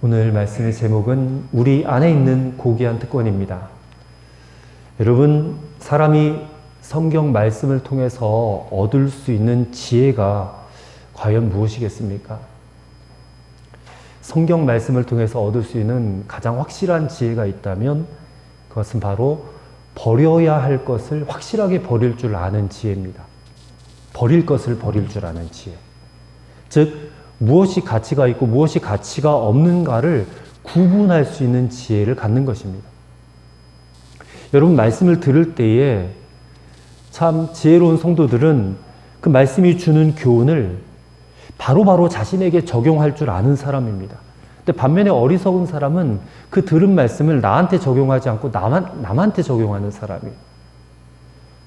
오늘 말씀의 제목은 우리 안에 있는 고귀한 특권입니다. 여러분, 사람이 성경 말씀을 통해서 얻을 수 있는 지혜가 과연 무엇이겠습니까? 성경 말씀을 통해서 얻을 수 있는 가장 확실한 지혜가 있다면 그것은 바로 버려야 할 것을 확실하게 버릴 줄 아는 지혜입니다. 버릴 것을 버릴 줄 아는 지혜. 즉, 무엇이 가치가 있고 무엇이 가치가 없는가를 구분할 수 있는 지혜를 갖는 것입니다. 여러분, 말씀을 들을 때에 참 지혜로운 성도들은 그 말씀이 주는 교훈을 바로바로 자신에게 적용할 줄 아는 사람입니다. 근데 반면에 어리석은 사람은 그 들은 말씀을 나한테 적용하지 않고 남한테 적용하는 사람이에요.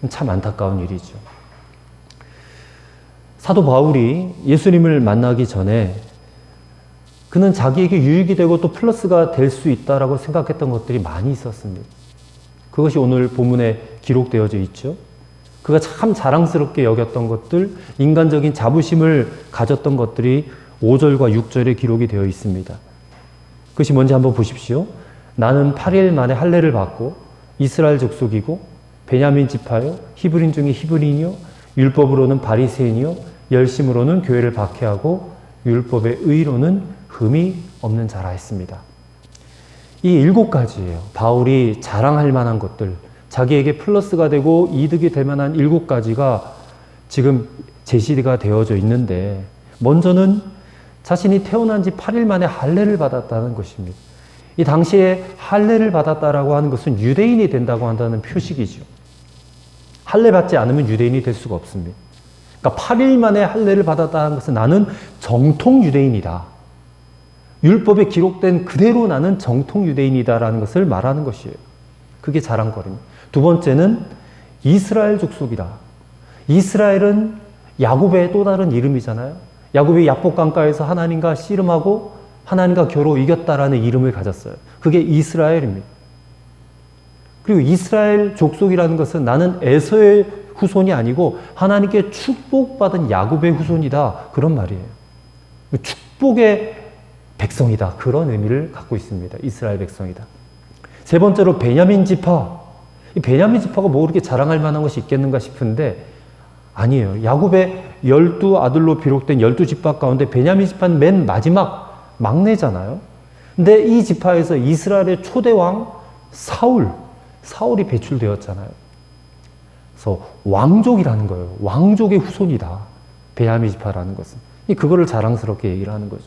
참 안타까운 일이죠. 사도 바울이 예수님을 만나기 전에 그는 자기에게 유익이 되고 또 플러스가 될 수 있다라고 생각했던 것들이 많이 있었습니다. 그것이 오늘 본문에 기록되어져 있죠. 그가 참 자랑스럽게 여겼던 것들, 인간적인 자부심을 가졌던 것들이 5절과 6절에 기록이 되어 있습니다. 그것이 뭔지 한번 보십시오. 나는 8일 만에 할례를 받고 이스라엘 족속이고 베냐민 지파요, 히브리인 중에 히브리인이요, 율법으로는 바리새인이요, 열심으로는 교회를 박해하고 율법의 의로는 흠이 없는 자라 했습니다. 이 7가지예요. 바울이 자랑할 만한 것들, 자기에게 플러스가 되고 이득이 될 만한 7가지가 지금 제시가 되어져 있는데, 먼저는 자신이 태어난 지 8일 만에 할례를 받았다는 것입니다. 이 당시에 할례를 받았다라고 하는 것은 유대인이 된다고 한다는 표식이죠. 할례 받지 않으면 유대인이 될 수가 없습니다. 그러니까 8일 만에 할례를 받았다는 것은 나는 정통 유대인이다. 율법에 기록된 그대로 나는 정통 유대인이다라는 것을 말하는 것이에요. 그게 자랑거리입니다. 두 번째는 이스라엘 족속이다. 이스라엘은 야곱의 또 다른 이름이잖아요. 야곱이 야복강가에서 하나님과 씨름하고 하나님과 겨루 이겼다라는 이름을 가졌어요. 그게 이스라엘입니다. 그리고 이스라엘 족속이라는 것은 나는 에서의 후손이 아니고 하나님께 축복받은 야곱의 후손이다. 그런 말이에요. 축복의 백성이다. 그런 의미를 갖고 있습니다. 이스라엘 백성이다. 세 번째로 베냐민 지파. 이 베냐민 지파가 뭐 그렇게 자랑할 만한 것이 있겠는가 싶은데 아니에요. 야곱의 12아들로 비록된 12지파 가운데 베냐민 지파는 맨 마지막 막내잖아요. 근데 이 지파에서 이스라엘의 초대왕 사울이 배출되었잖아요. 그래서 왕족이라는 거예요. 왕족의 후손이다. 베냐민 지파라는 것은. 그거를 자랑스럽게 얘기를 하는 거죠.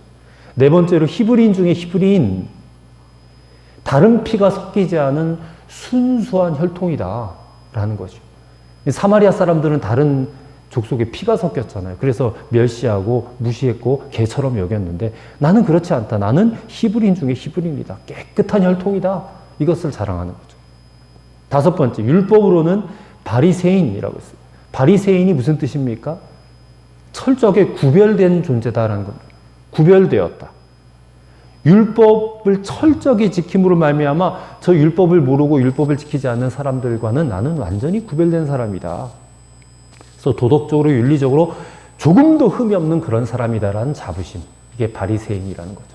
네 번째로 히브리인 중에 히브리인. 다른 피가 섞이지 않은 순수한 혈통이다. 라는 거죠. 사마리아 사람들은 다른 족속에 피가 섞였잖아요. 그래서 멸시하고 무시했고 개처럼 여겼는데 나는 그렇지 않다. 나는 히브리인 중에 히브리인이다. 깨끗한 혈통이다. 이것을 자랑하는 거죠. 다섯 번째, 율법으로는 바리새인이라고 했어요. 바리새인이 무슨 뜻입니까? 철저하게 구별된 존재다라는 겁니다. 구별되었다. 율법을 철저하게 지킴으로 말미암아 저 율법을 모르고 율법을 지키지 않는 사람들과는 나는 완전히 구별된 사람이다. 그래서 도덕적으로 윤리적으로 조금도 흠이 없는 그런 사람이다라는 자부심. 이게 바리새인이라는 거죠.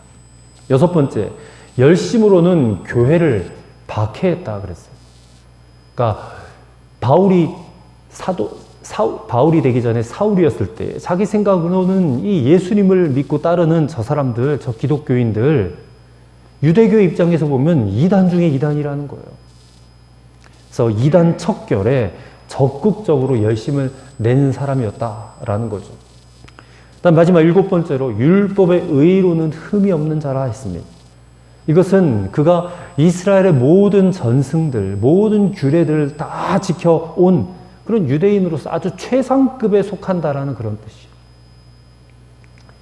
여섯 번째, 열심으로는 교회를 박해했다 그랬어요. 그러니까 바울이 되기 전에 사울이었을 때 자기 생각으로는 이 예수님을 믿고 따르는 저 사람들, 저 기독교인들, 유대교 입장에서 보면 이단 중에 이단이라는 거예요. 그래서 이단 척결에 적극적으로 열심을 낸 사람이었다라는 거죠. 그다음 마지막 7번째로 율법의 의로는 흠이 없는 자라 했습니다. 이것은 그가 이스라엘의 모든 전승들, 모든 규례들을 다 지켜온 그런 유대인으로서 아주 최상급에 속한다라는 그런 뜻이에요.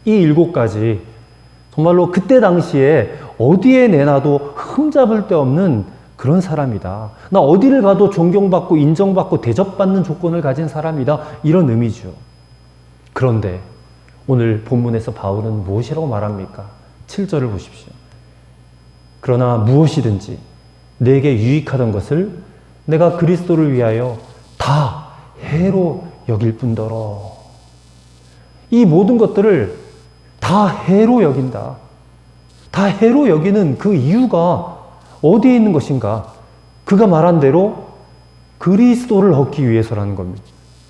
이 7가지 정말로 그때 당시에 어디에 내놔도 흠잡을 데 없는 그런 사람이다. 나 어디를 가도 존경받고 인정받고 대접받는 조건을 가진 사람이다. 이런 의미죠. 그런데 오늘 본문에서 바울은 무엇이라고 말합니까? 7절을 보십시오. 그러나 무엇이든지 내게 유익하던 것을 내가 그리스도를 위하여 다 해로 여길 뿐더러. 이 모든 것들을 다 해로 여긴다. 다 해로 여기는 그 이유가 어디에 있는 것인가? 그가 말한 대로 그리스도를 얻기 위해서라는 겁니다.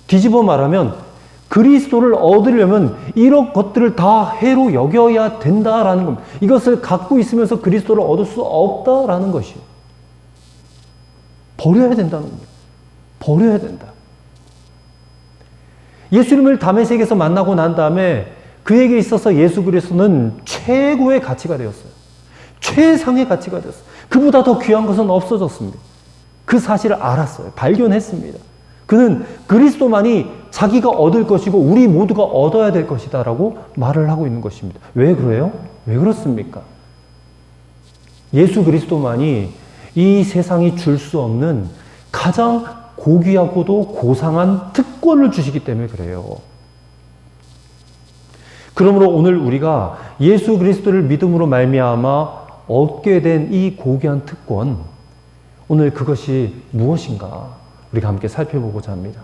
뒤집어 말하면 그리스도를 얻으려면 이런 것들을 다 해로 여겨야 된다라는 겁니다. 이것을 갖고 있으면서 그리스도를 얻을 수 없다라는 것이에요. 버려야 된다는 겁니다. 버려야 된다. 예수님을 다메섹에서 만나고 난 다음에 그에게 있어서 예수 그리스도는 최고의 가치가 되었어요. 최상의 가치가 되었어요. 그보다 더 귀한 것은 없어졌습니다. 그 사실을 알았어요. 발견했습니다. 그는 그리스도만이 자기가 얻을 것이고 우리 모두가 얻어야 될 것이다 라고 말을 하고 있는 것입니다. 왜 그래요? 왜 그렇습니까? 예수 그리스도만이 이 세상이 줄 수 없는 가장 고귀하고도 고상한 특권을 주시기 때문에 그래요. 그러므로 오늘 우리가 예수 그리스도를 믿음으로 말미암아 얻게 된 이 고귀한 특권, 오늘 그것이 무엇인가 우리가 함께 살펴보고자 합니다.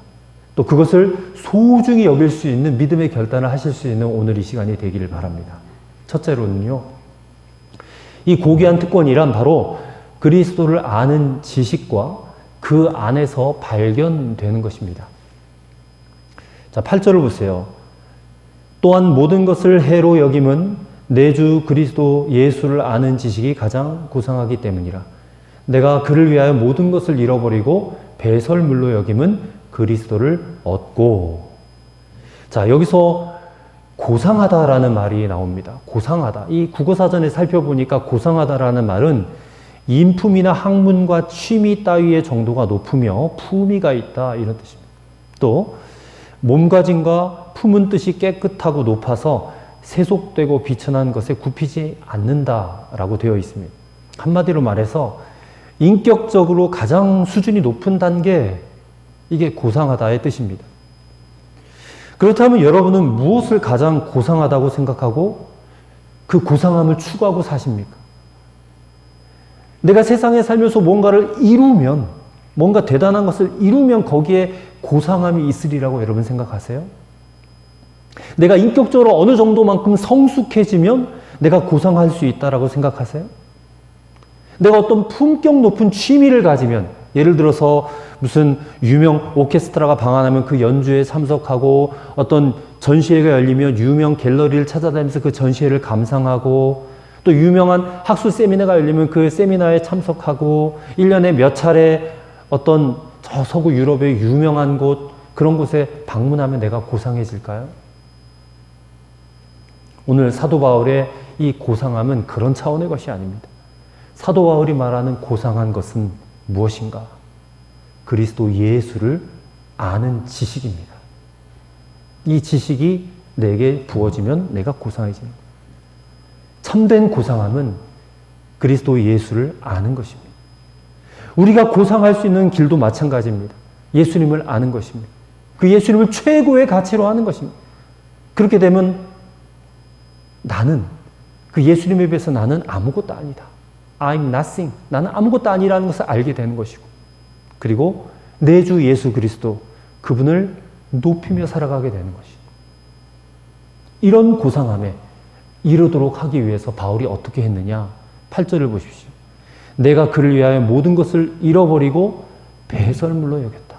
또 그것을 소중히 여길 수 있는 믿음의 결단을 하실 수 있는 오늘 이 시간이 되기를 바랍니다. 첫째로는요, 이 고귀한 특권이란 바로 그리스도를 아는 지식과 그 안에서 발견되는 것입니다. 자, 8절을 보세요. 또한 모든 것을 해로 여김은 내 주 그리스도 예수를 아는 지식이 가장 고상하기 때문이라. 내가 그를 위하여 모든 것을 잃어버리고 배설물로 여김은 그리스도를 얻고. 자, 여기서 고상하다라는 말이 나옵니다. 고상하다. 이 국어사전에 살펴보니까 고상하다라는 말은 인품이나 학문과 취미 따위의 정도가 높으며 품위가 있다 이런 뜻입니다. 또 몸가짐과 품은 뜻이 깨끗하고 높아서 세속되고 비천한 것에 굽히지 않는다라고 되어 있습니다. 한마디로 말해서 인격적으로 가장 수준이 높은 단계, 이게 고상하다의 뜻입니다. 그렇다면 여러분은 무엇을 가장 고상하다고 생각하고 그 고상함을 추구하고 사십니까? 내가 세상에 살면서 뭔가를 이루면, 뭔가 대단한 것을 이루면 거기에 고상함이 있으리라고 여러분 생각하세요? 내가 인격적으로 어느 정도만큼 성숙해지면 내가 고상할 수 있다라고 생각하세요? 내가 어떤 품격 높은 취미를 가지면, 예를 들어서 무슨 유명 오케스트라가 방한하면 그 연주에 참석하고 어떤 전시회가 열리면 유명 갤러리를 찾아다니면서 그 전시회를 감상하고 또 유명한 학술 세미나가 열리면 그 세미나에 참석하고 1년에 몇 차례 어떤 저 서구 유럽의 유명한 곳, 그런 곳에 방문하면 내가 고상해질까요? 오늘 사도 바울의 이 고상함은 그런 차원의 것이 아닙니다. 사도 바울이 말하는 고상한 것은 무엇인가? 그리스도 예수를 아는 지식입니다. 이 지식이 내게 부어지면 내가 고상해지는 거예요. 참된 고상함은 그리스도 예수를 아는 것입니다. 우리가 고상할 수 있는 길도 마찬가지입니다. 예수님을 아는 것입니다. 그 예수님을 최고의 가치로 하는 것입니다. 그렇게 되면 나는, 그 예수님에 비해서 나는 아무것도 아니다. I'm nothing. 나는 아무것도 아니라는 것을 알게 되는 것이고, 그리고 내 주 예수 그리스도, 그분을 높이며 살아가게 되는 것이죠. 이런 고상함에 이르도록 하기 위해서 바울이 어떻게 했느냐? 8절을 보십시오. 내가 그를 위하여 모든 것을 잃어버리고 배설물로 여겼다.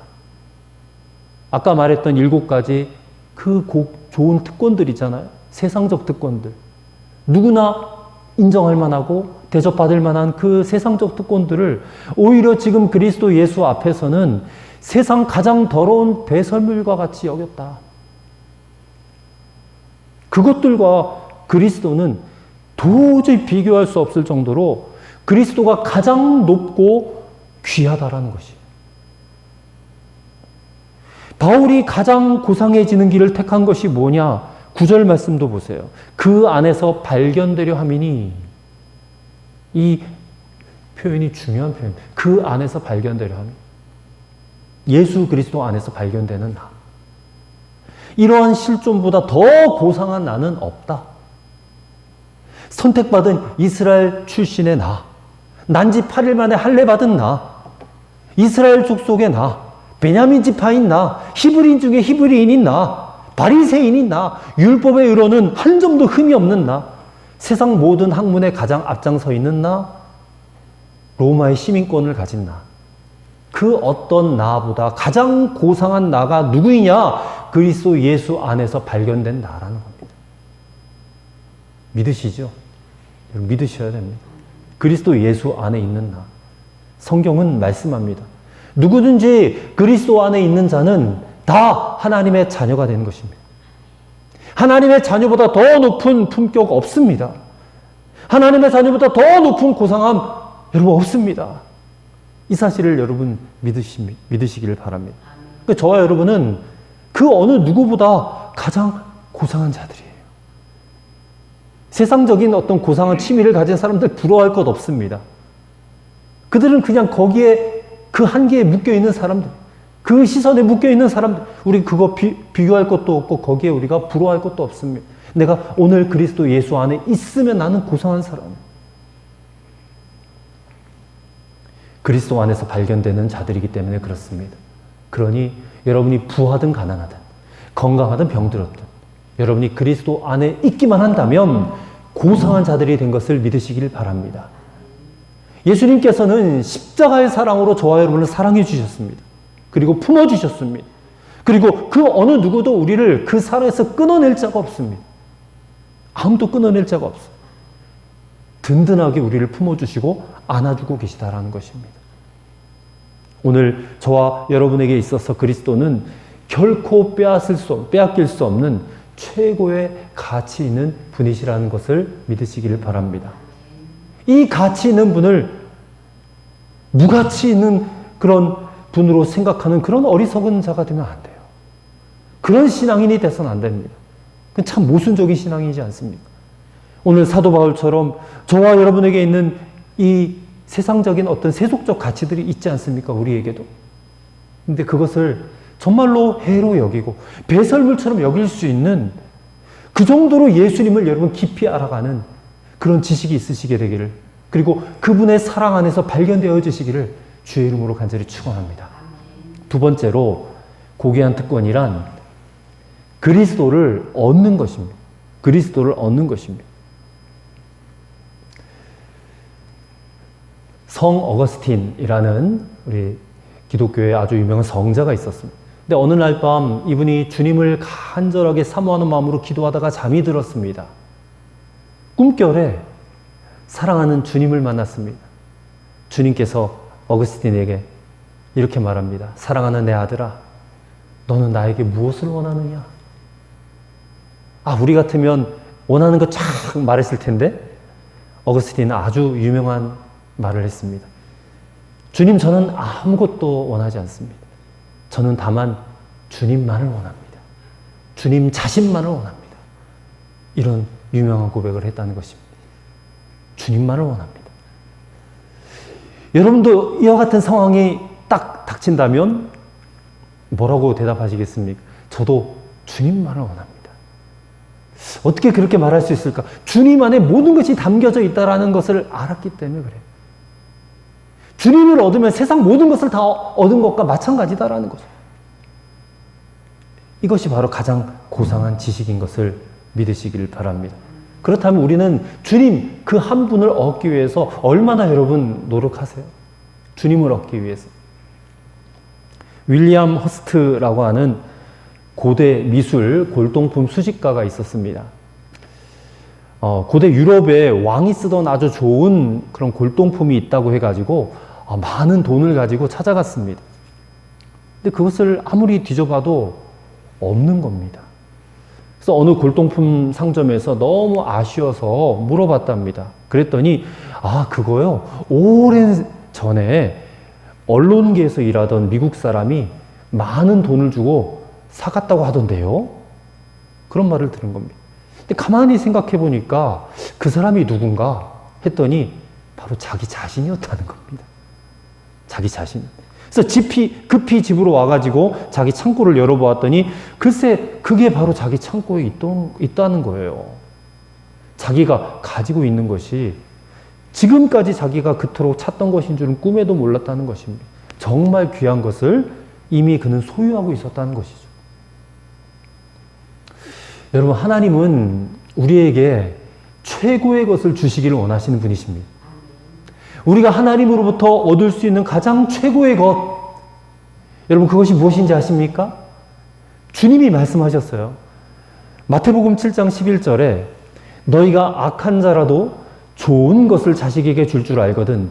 아까 말했던 7가지 그 좋은 특권들이잖아요. 세상적 특권들. 누구나 인정할 만하고 대접받을 만한 그 세상적 특권들을 오히려 지금 그리스도 예수 앞에서는 세상 가장 더러운 배설물과 같이 여겼다. 그것들과 그리스도는 도저히 비교할 수 없을 정도로 그리스도가 가장 높고 귀하다라는 것이에요. 바울이 가장 고상해지는 길을 택한 것이 뭐냐? 9절 말씀도 보세요. 그 안에서 발견되려 함이니, 이 표현이 중요한 표현. 그 안에서 발견되려 함이. 예수 그리스도 안에서 발견되는 나. 이러한 실존보다 더 고상한 나는 없다. 선택받은 이스라엘 출신의 나, 난지 8일 만에 할례받은 나, 이스라엘 족속의 나, 베냐민 지파인 나, 히브리인 중에 히브리인인 나, 바리새인인 나, 율법의 의로는 한 점도 흠이 없는 나, 세상 모든 학문에 가장 앞장서 있는 나, 로마의 시민권을 가진 나, 그 어떤 나보다 가장 고상한 나가 누구이냐? 그리스도 예수 안에서 발견된 나라는 겁니다. 믿으시죠? 여러분 믿으셔야 됩니다. 그리스도 예수 안에 있는 나. 성경은 말씀합니다. 누구든지 그리스도 안에 있는 자는 다 하나님의 자녀가 되는 것입니다. 하나님의 자녀보다 더 높은 품격 없습니다. 하나님의 자녀보다 더 높은 고상함 여러분 없습니다. 이 사실을 여러분 믿으시기를 바랍니다. 그러니까 저와 여러분은 그 어느 누구보다 가장 고상한 자들이에요. 세상적인 어떤 고상한 취미를 가진 사람들 부러워할 것 없습니다. 그들은 그냥 거기에 그 한계에 묶여있는 사람들, 그 시선에 묶여있는 사람들, 우리 그거 비교할 것도 없고 거기에 우리가 부러워할 것도 없습니다. 내가 오늘 그리스도 예수 안에 있으면 나는 고상한 사람. 그리스도 안에서 발견되는 자들이기 때문에 그렇습니다. 그러니 여러분이 부하든 가난하든 건강하든 병들었든 여러분이 그리스도 안에 있기만 한다면 고상한 자들이 된 것을 믿으시길 바랍니다. 예수님께서는 십자가의 사랑으로 저와 여러분을 사랑해 주셨습니다. 그리고 품어주셨습니다. 그리고 그 어느 누구도 우리를 그 사랑에서 끊어낼 자가 없습니다. 아무도 끊어낼 자가 없어요. 든든하게 우리를 품어주시고 안아주고 계시다라는 것입니다. 오늘 저와 여러분에게 있어서 그리스도는 결코 빼앗길 수 없는 최고의 가치 있는 분이시라는 것을 믿으시기를 바랍니다. 이 가치 있는 분을 무가치 있는 그런 분으로 생각하는 그런 어리석은 자가 되면 안 돼요. 그런 신앙인이 돼서는 안 됩니다. 그건 참 모순적인 신앙이지 않습니까? 오늘 사도 바울처럼 저와 여러분에게 있는 이 세상적인 어떤 세속적 가치들이 있지 않습니까? 우리에게도. 근데 그것을 정말로 해로 여기고 배설물처럼 여길 수 있는 그 정도로 예수님을 여러분 깊이 알아가는 그런 지식이 있으시게 되기를, 그리고 그분의 사랑 안에서 발견되어지시기를 주의 이름으로 간절히 축원합니다. 두 번째로 고귀한 특권이란 그리스도를 얻는 것입니다. 그리스도를 얻는 것입니다. 성 어거스틴이라는 우리 기독교의 아주 유명한 성자가 있었습니다. 근데 어느 날 밤 이분이 주님을 간절하게 사모하는 마음으로 기도하다가 잠이 들었습니다. 꿈결에 사랑하는 주님을 만났습니다. 주님께서 어거스틴에게 이렇게 말합니다. 사랑하는 내 아들아, 너는 나에게 무엇을 원하느냐? 우리 같으면 원하는 거 쫙 말했을 텐데 어거스틴은 아주 유명한 말을 했습니다. 주님, 저는 아무것도 원하지 않습니다. 저는 다만 주님만을 원합니다. 주님 자신만을 원합니다. 이런 유명한 고백을 했다는 것입니다. 주님만을 원합니다. 여러분도 이와 같은 상황이 딱 닥친다면 뭐라고 대답하시겠습니까? 저도 주님만을 원합니다. 어떻게 그렇게 말할 수 있을까? 주님 안에 모든 것이 담겨져 있다는 것을 알았기 때문에 그래요. 주님을 얻으면 세상 모든 것을 다 얻은 것과 마찬가지다라는 거죠. 이것이 바로 가장 고상한 지식인 것을 믿으시길 바랍니다. 그렇다면 우리는 주님 그 한 분을 얻기 위해서 얼마나 여러분 노력하세요? 주님을 얻기 위해서. 윌리엄 허스트라고 하는 고대 미술 골동품 수집가가 있었습니다. 고대 유럽에 왕이 쓰던 아주 좋은 그런 골동품이 있다고 해가지고 많은 돈을 가지고 찾아갔습니다. 근데 그것을 아무리 뒤져봐도 없는 겁니다. 그래서 어느 골동품 상점에서 너무 아쉬워서 물어봤답니다. 그랬더니 그거요, 오랜 전에 언론계에서 일하던 미국 사람이 많은 돈을 주고 사갔다고 하던데요. 그런 말을 들은 겁니다. 근데 가만히 생각해 보니까 그 사람이 누군가 했더니 바로 자기 자신이었다는 겁니다. 자기 자신. 그래서 급히 집으로 와가지고 자기 창고를 열어보았더니 글쎄 그게 바로 자기 창고에 있다는 거예요. 자기가 가지고 있는 것이 지금까지 자기가 그토록 찾던 것인 줄은 꿈에도 몰랐다는 것입니다. 정말 귀한 것을 이미 그는 소유하고 있었다는 것이죠. 여러분, 하나님은 우리에게 최고의 것을 주시기를 원하시는 분이십니다. 우리가 하나님으로부터 얻을 수 있는 가장 최고의 것, 여러분 그것이 무엇인지 아십니까? 주님이 말씀하셨어요. 마태복음 7장 11절에 너희가 악한 자라도 좋은 것을 자식에게 줄 줄 알거든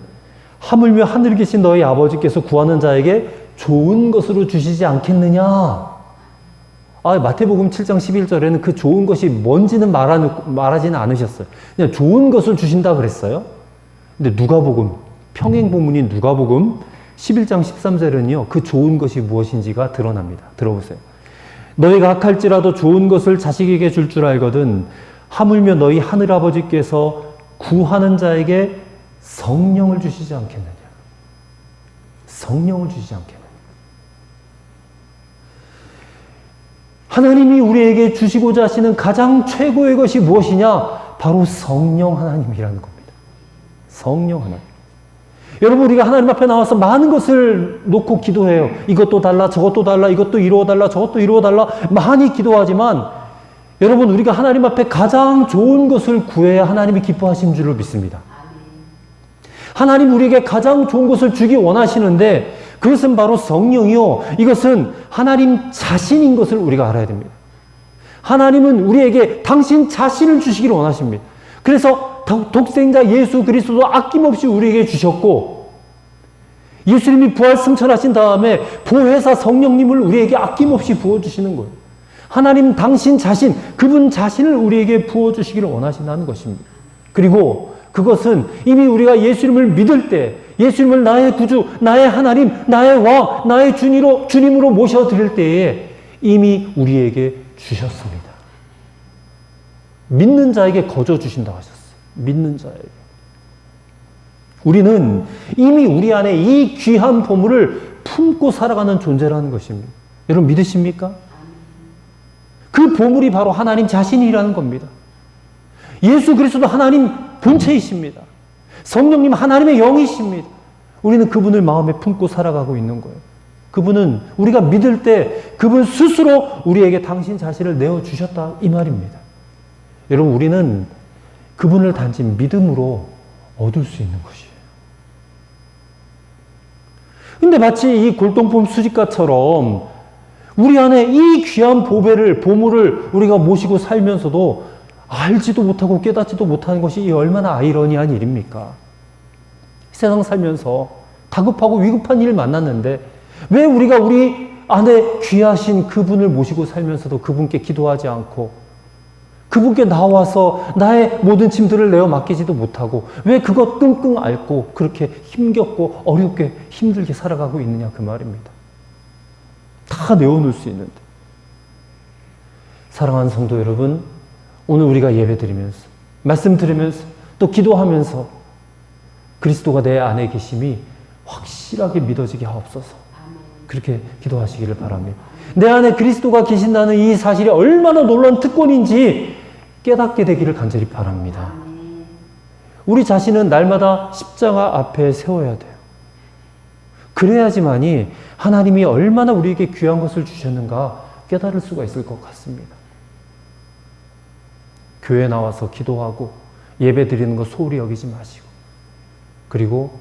하물며 하늘에 계신 너희 아버지께서 구하는 자에게 좋은 것으로 주시지 않겠느냐. 마태복음 7장 11절에는 그 좋은 것이 뭔지는 말하지는 않으셨어요. 그냥 좋은 것을 주신다 그랬어요. 근데 누가복음, 평행본문인 누가복음 11장 13절은요, 그 좋은 것이 무엇인지가 드러납니다. 들어보세요. 너희가 악할지라도 좋은 것을 자식에게 줄 줄 알거든 하물며 너희 하늘아버지께서 구하는 자에게 성령을 주시지 않겠느냐. 성령을 주시지 않겠느냐. 하나님이 우리에게 주시고자 하시는 가장 최고의 것이 무엇이냐? 바로 성령 하나님이라는 겁니다. 성령 하나님. 여러분, 우리가 하나님 앞에 나와서 많은 것을 놓고 기도해요. 이것도 달라, 저것도 달라, 이것도 이루어달라, 저것도 이루어달라. 많이 기도하지만 여러분, 우리가 하나님 앞에 가장 좋은 것을 구해야 하나님이 기뻐하시는 줄을 믿습니다. 하나님 우리에게 가장 좋은 것을 주기 원하시는데 그것은 바로 성령이요. 이것은 하나님 자신인 것을 우리가 알아야 됩니다. 하나님은 우리에게 당신 자신을 주시기를 원하십니다. 그래서 독생자 예수 그리스도도 아낌없이 우리에게 주셨고 예수님이 부활 승천하신 다음에 보혜사 성령님을 우리에게 아낌없이 부어주시는 거예요. 하나님 당신 자신, 그분 자신을 우리에게 부어주시기를 원하신다는 것입니다. 그리고 그것은 이미 우리가 예수님을 믿을 때 예수님을 나의 구주, 나의 하나님, 나의 왕, 나의 주님으로 모셔드릴 때에 이미 우리에게 주셨습니다. 믿는 자에게 거저 주신다고 하셨어요. 믿는 자에게. 우리는 이미 우리 안에 이 귀한 보물을 품고 살아가는 존재라는 것입니다. 여러분 믿으십니까? 그 보물이 바로 하나님 자신이라는 겁니다. 예수 그리스도도 하나님 본체이십니다. 성령님 하나님의 영이십니다. 우리는 그분을 마음에 품고 살아가고 있는 거예요. 그분은 우리가 믿을 때 그분 스스로 우리에게 당신 자신을 내어주셨다 이 말입니다. 여러분 우리는 그분을 단지 믿음으로 얻을 수 있는 것이에요. 근데 마치 이 골동품 수집가처럼 우리 안에 이 귀한 보물을 우리가 모시고 살면서도 알지도 못하고 깨닫지도 못하는 것이 얼마나 아이러니한 일입니까? 세상 살면서 다급하고 위급한 일을 만났는데 왜 우리가 우리 안에 귀하신 그분을 모시고 살면서도 그분께 기도하지 않고 그분께 나와서 나의 모든 짐들을 내어 맡기지도 못하고 왜 그것 끙끙 앓고 그렇게 힘겹고 어렵게 힘들게 살아가고 있느냐 그 말입니다. 다 내어놓을 수 있는데. 사랑하는 성도 여러분, 오늘 우리가 예배드리면서 말씀 들으면서 또 기도하면서 그리스도가 내 안에 계심이 확실하게 믿어지게 하옵소서. 그렇게 기도하시기를 바랍니다. 내 안에 그리스도가 계신다는 이 사실이 얼마나 놀라운 특권인지 깨닫게 되기를 간절히 바랍니다. 우리 자신은 날마다 십자가 앞에 세워야 돼요. 그래야지만이 하나님이 얼마나 우리에게 귀한 것을 주셨는가 깨달을 수가 있을 것 같습니다. 교회 나와서 기도하고 예배 드리는 거 소홀히 여기지 마시고 그리고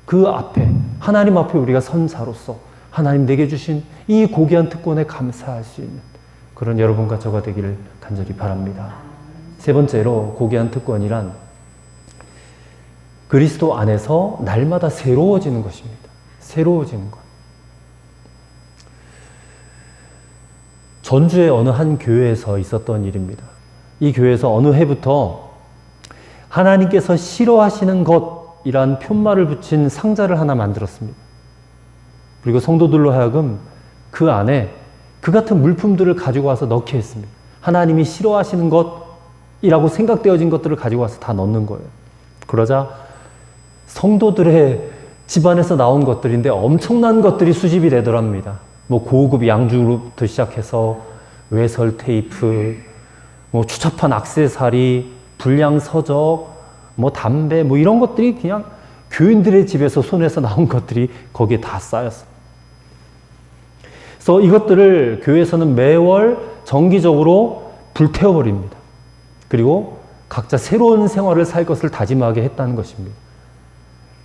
그 앞에 하나님 앞에 우리가 선 자로서 하나님 내게 주신 이 고귀한 특권에 감사할 수 있는 그런 여러분과 저가 되기를 간절히 바랍니다. 세 번째로 고귀한 특권이란 그리스도 안에서 날마다 새로워지는 것입니다. 새로워지는 것. 전주의 어느 한 교회에서 있었던 일입니다. 이 교회에서 어느 해부터 하나님께서 싫어하시는 것이란 푯말을 붙인 상자를 하나 만들었습니다. 그리고 성도들로 하여금 그 안에 그 같은 물품들을 가지고 와서 넣게 했습니다. 하나님이 싫어하시는 것이라고 생각되어진 것들을 가지고 와서 다 넣는 거예요. 그러자 성도들의 집안에서 나온 것들인데 엄청난 것들이 수집이 되더랍니다. 뭐 고급 양주로부터 시작해서 외설 테이프, 뭐 추잡한 액세서리, 불량 서적, 뭐 담배, 뭐 이런 것들이 그냥 교인들의 집에서 손에서 나온 것들이 거기에 다 쌓였어요. 그래서 이것들을 교회에서는 매월 정기적으로 불태워버립니다. 그리고 각자 새로운 생활을 살 것을 다짐하게 했다는 것입니다.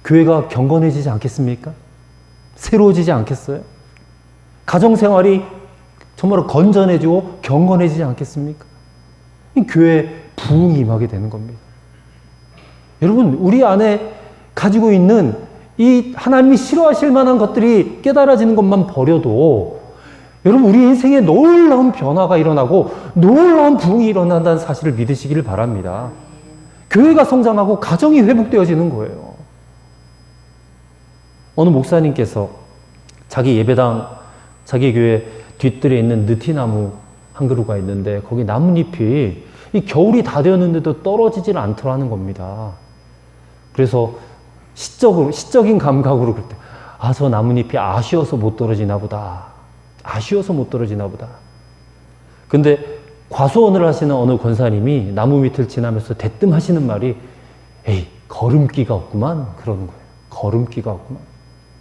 교회가 경건해지지 않겠습니까? 새로워지지 않겠어요? 가정생활이 정말로 건전해지고 경건해지지 않겠습니까? 이 교회에 부흥이 임하게 되는 겁니다. 여러분, 우리 안에 가지고 있는 이 하나님이 싫어하실 만한 것들이 깨달아지는 것만 버려도 여러분, 우리 인생에 놀라운 변화가 일어나고 놀라운 부흥이 일어난다는 사실을 믿으시기를 바랍니다. 교회가 성장하고 가정이 회복되어지는 거예요. 어느 목사님께서 자기 예배당, 자기 교회 뒷뜰에 있는 느티나무 한 그루가 있는데 거기 나뭇잎이 이 겨울이 다 되었는데도 떨어지질 않더라는 겁니다. 그래서 시적인 감각으로 그럴 때, 저 나뭇잎이 아쉬워서 못 떨어지나 보다. 아쉬워서 못 떨어지나 보다. 근데 과수원을 하시는 어느 권사님이 나무 밑을 지나면서 대뜸 하시는 말이, 에이, 걸음기가 없구만. 그러는 거예요. 걸음기가 없구만.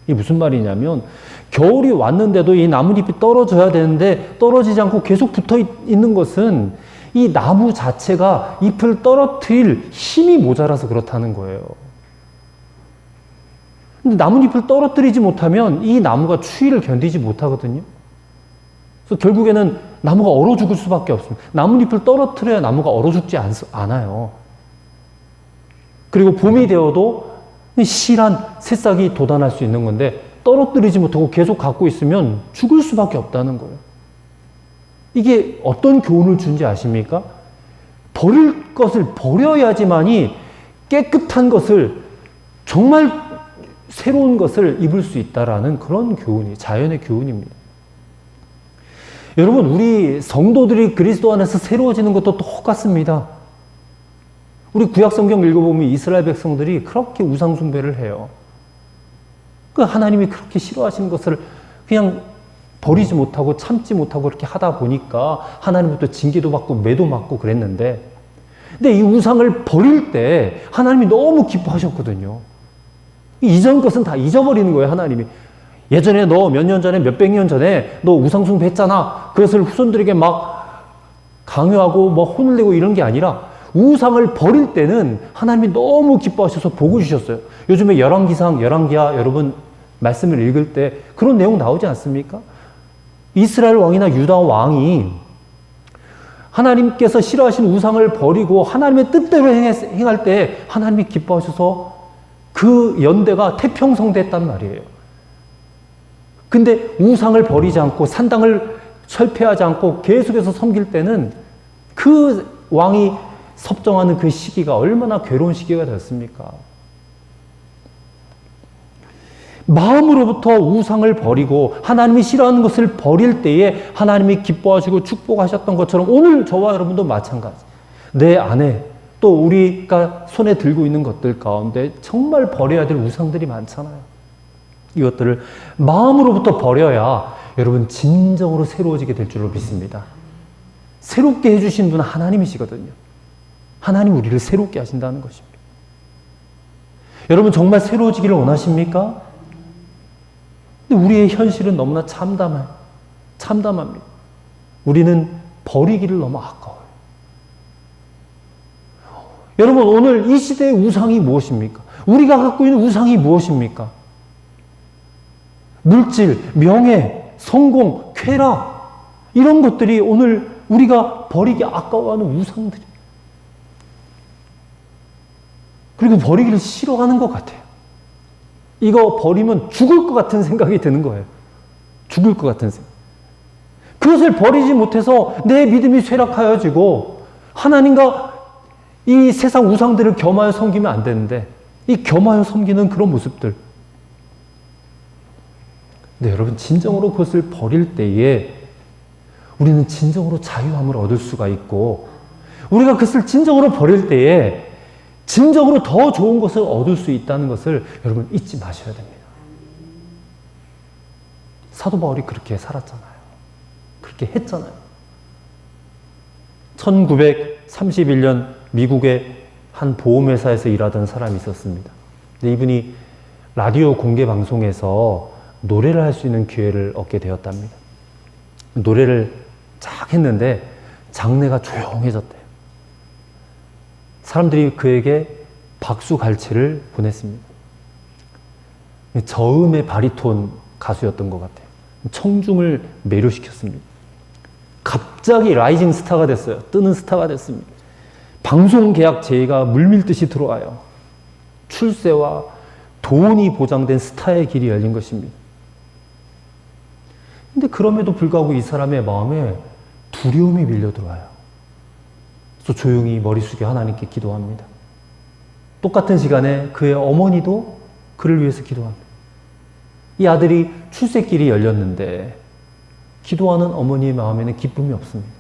이게 무슨 말이냐면, 겨울이 왔는데도 이 나뭇잎이 떨어져야 되는데 떨어지지 않고 계속 붙어 있는 것은 이 나무 자체가 잎을 떨어뜨릴 힘이 모자라서 그렇다는 거예요. 근데 나뭇잎을 떨어뜨리지 못하면 이 나무가 추위를 견디지 못하거든요. 그래서 결국에는 나무가 얼어 죽을 수밖에 없습니다. 나뭇잎을 떨어뜨려야 나무가 얼어 죽지 않아요. 그리고 봄이 되어도 실한 새싹이 돋아날 수 있는 건데 떨어뜨리지 못하고 계속 갖고 있으면 죽을 수밖에 없다는 거예요. 이게 어떤 교훈을 준지 아십니까? 버릴 것을 버려야지만이 깨끗한 것을, 정말 새로운 것을 입을 수 있다라는 그런 교훈이, 자연의 교훈입니다. 여러분, 우리 성도들이 그리스도 안에서 새로워지는 것도 똑같습니다. 우리 구약성경 읽어보면 이스라엘 백성들이 그렇게 우상숭배를 해요. 하나님이 그렇게 싫어하시는 것을 그냥 버리지 못하고 참지 못하고 그렇게 하다 보니까 하나님부터 징계도 받고 매도 맞고 그랬는데, 근데 이 우상을 버릴 때 하나님이 너무 기뻐하셨거든요. 이전 것은 다 잊어버리는 거예요, 하나님이. 예전에 너 몇 년 전에, 몇백 년 전에 너 우상숭배 했잖아. 그것을 후손들에게 막 강요하고 뭐 혼을 내고 이런 게 아니라 우상을 버릴 때는 하나님이 너무 기뻐하셔서 복을 주셨어요. 요즘에 열왕기하 여러분 말씀을 읽을 때 그런 내용 나오지 않습니까? 이스라엘 왕이나 유다 왕이 하나님께서 싫어하신 우상을 버리고 하나님의 뜻대로 행할 때 하나님이 기뻐하셔서 그 연대가 태평성대했단 말이에요. 근데 우상을 버리지 않고 산당을 철폐하지 않고 계속해서 섬길 때는 그 왕이 섭정하는 그 시기가 얼마나 괴로운 시기가 됐습니까? 마음으로부터 우상을 버리고 하나님이 싫어하는 것을 버릴 때에 하나님이 기뻐하시고 축복하셨던 것처럼 오늘 저와 여러분도 마찬가지. 내 안에 또 우리가 손에 들고 있는 것들 가운데 정말 버려야 될 우상들이 많잖아요. 이것들을 마음으로부터 버려야 여러분 진정으로 새로워지게 될 줄로 믿습니다. 새롭게 해주신 분은 하나님이시거든요. 하나님 우리를 새롭게 하신다는 것입니다. 여러분 정말 새로워지기를 원하십니까? 근데 우리의 현실은 너무나 참담합니다. 우리는 버리기를 너무 아까워요. 여러분 오늘 이 시대의 우상이 무엇입니까? 우리가 갖고 있는 우상이 무엇입니까? 물질, 명예, 성공, 쾌락 이런 것들이 오늘 우리가 버리기 아까워하는 우상들이에요. 그리고 버리기를 싫어하는 것 같아요. 이거 버리면 죽을 것 같은 생각이 드는 거예요. 죽을 것 같은 생각. 그것을 버리지 못해서 내 믿음이 쇠락하여지고 하나님과 이 세상 우상들을 겸하여 섬기면 안 되는데 이 겸하여 섬기는 그런 모습들. 근데 여러분 진정으로 그것을 버릴 때에 우리는 진정으로 자유함을 얻을 수가 있고 우리가 그것을 진정으로 버릴 때에 진정으로 더 좋은 것을 얻을 수 있다는 것을 여러분 잊지 마셔야 됩니다. 사도 바울이 그렇게 살았잖아요. 그렇게 했잖아요. 1931년 미국의 한 보험회사에서 일하던 사람이 있었습니다. 근데 이분이 라디오 공개 방송에서 노래를 할 수 있는 기회를 얻게 되었답니다. 노래를 쫙 했는데 장내가 조용해졌대요. 사람들이 그에게 박수갈채를 보냈습니다. 저음의 바리톤 가수였던 것 같아요. 청중을 매료시켰습니다. 갑자기 라이징 스타가 됐어요. 뜨는 스타가 됐습니다. 방송 계약 제의가 물밀듯이 들어와요. 출세와 돈이 보장된 스타의 길이 열린 것입니다. 근데 그럼에도 불구하고 이 사람의 마음에 두려움이 밀려들어와요. 그래서 조용히 머리 숙여 하나님께 기도합니다. 똑같은 시간에 그의 어머니도 그를 위해서 기도합니다. 이 아들이 출세길이 열렸는데 기도하는 어머니의 마음에는 기쁨이 없습니다.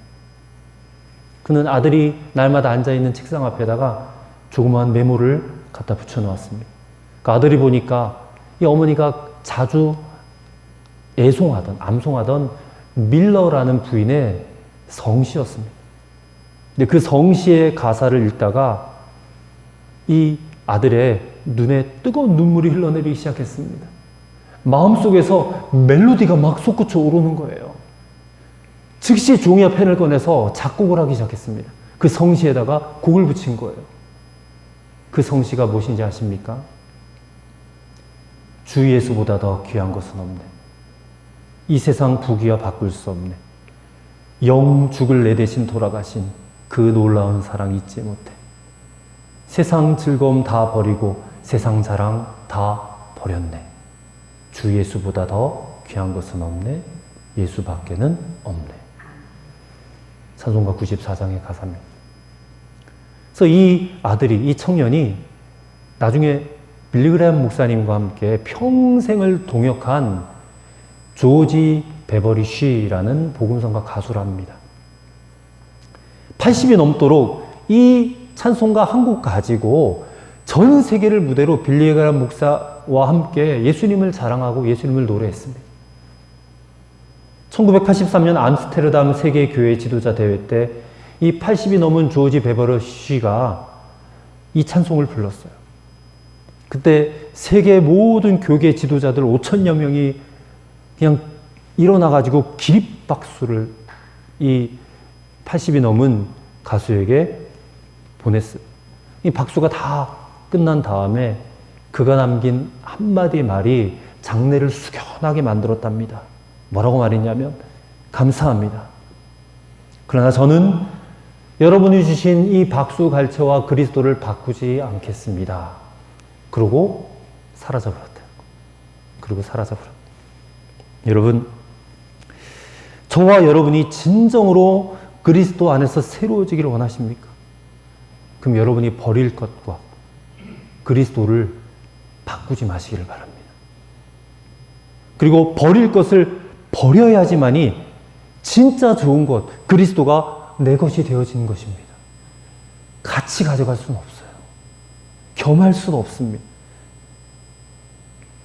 그는 아들이 날마다 앉아있는 책상 앞에다가 조그마한 메모를 갖다 붙여놓았습니다. 그 아들이 보니까 이 어머니가 자주 암송하던 밀러라는 부인의 성시였습니다. 근데 그 성시의 가사를 읽다가 이 아들의 눈에 뜨거운 눈물이 흘러내리기 시작했습니다. 마음속에서 멜로디가 막 솟구쳐 오르는 거예요. 즉시 종이와 펜을 꺼내서 작곡을 하기 시작했습니다. 그 성시에다가 곡을 붙인 거예요. 그 성시가 무엇인지 아십니까? 주 예수보다 더 귀한 것은 없네. 이 세상 부귀와 바꿀 수 없네. 영 죽을 내 대신 돌아가신 그 놀라운 사랑 잊지 못해. 세상 즐거움 다 버리고 세상 자랑 다 버렸네. 주 예수보다 더 귀한 것은 없네. 예수밖에는 없네. 찬송가 94장의 가사입니다. 그래서 이 아들이, 이 청년이 나중에 빌리그레함 목사님과 함께 평생을 동역한 조지 베버리 쉬라는 복음성가 가수랍니다. 80이 넘도록 이 찬송가 한 곡 가지고 전 세계를 무대로 빌리그레함 목사와 함께 예수님을 자랑하고 예수님을 노래했습니다. 1983년 암스테르담 세계교회 지도자 대회 때 이 80이 넘은 조지 베버리 쉬가 이 찬송을 불렀어요. 그때 세계 모든 교계 지도자들 5천여 명이 그냥 일어나가지고 기립박수를 이 80이 넘은 가수에게 보냈어요. 이 박수가 다 끝난 다음에 그가 남긴 한마디 말이 장례를 숙연하게 만들었답니다. 뭐라고 말했냐면 감사합니다. 그러나 저는 여러분이 주신 이 박수갈채와 그리스도를 바꾸지 않겠습니다. 그러고 사라져버렸대요. 여러분, 저와 여러분이 진정으로 그리스도 안에서 새로워지기를 원하십니까? 그럼 여러분이 버릴 것과 그리스도를 바꾸지 마시기를 바랍니다. 그리고 버릴 것을 버려야지만이 진짜 좋은 것, 그리스도가 내 것이 되어지는 것입니다. 같이 가져갈 수는 없어요. 겸할 수는 없습니다.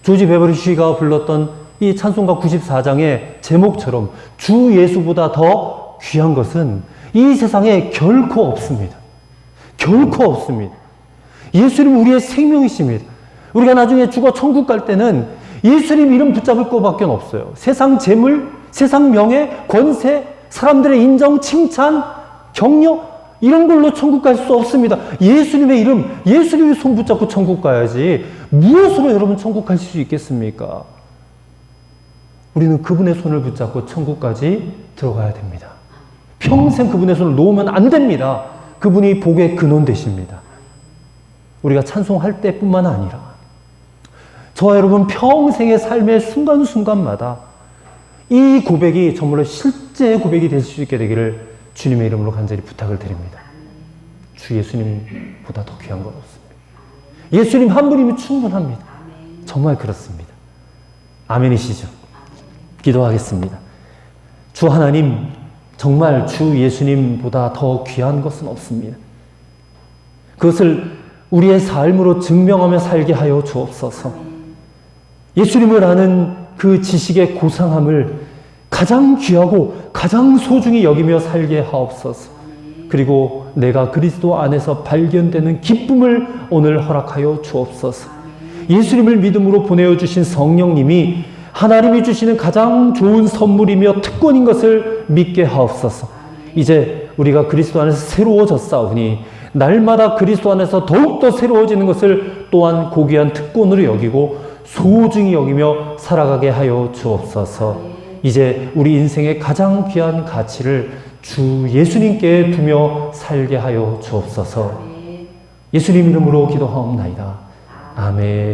조지 베버리 쉬가 불렀던 이 찬송가 94장의 제목처럼 주 예수보다 더 귀한 것은 이 세상에 결코 없습니다. 결코 없습니다. 예수님 우리의 생명이십니다. 우리가 나중에 죽어 천국 갈 때는 예수님 이름 붙잡을 것밖에 없어요. 세상 재물, 세상 명예, 권세, 사람들의 인정, 칭찬, 격려 이런 걸로 천국 갈 수 없습니다. 예수님의 이름, 예수님의 손 붙잡고 천국 가야지 무엇으로 여러분 천국 갈 수 있겠습니까? 우리는 그분의 손을 붙잡고 천국까지 들어가야 됩니다. 평생 그분의 손을 놓으면 안 됩니다. 그분이 복의 근원 되십니다. 우리가 찬송할 때뿐만 아니라 저와 여러분 평생의 삶의 순간순간마다 이 고백이 정말로 실제의 고백이 될 수 있게 되기를 주님의 이름으로 간절히 부탁을 드립니다. 주 예수님보다 더 귀한 건 없습니다. 예수님 한 분이면 충분합니다. 정말 그렇습니다. 아멘이시죠? 기도하겠습니다. 주 하나님, 정말 주 예수님보다 더 귀한 것은 없습니다. 그것을 우리의 삶으로 증명하며 살게 하여 주옵소서. 예수님을 아는 그 지식의 고상함을 가장 귀하고 가장 소중히 여기며 살게 하옵소서. 그리고 내가 그리스도 안에서 발견되는 기쁨을 오늘 허락하여 주옵소서. 예수님을 믿음으로 보내어 주신 성령님이 하나님이 주시는 가장 좋은 선물이며 특권인 것을 믿게 하옵소서. 이제 우리가 그리스도 안에서 새로워졌사오니 날마다 그리스도 안에서 더욱더 새로워지는 것을 또한 고귀한 특권으로 여기고 소중히 여기며 살아가게 하여 주옵소서. 이제 우리 인생의 가장 귀한 가치를 주 예수님께 두며 살게 하여 주옵소서. 예수님 이름으로 기도하옵나이다. 아멘.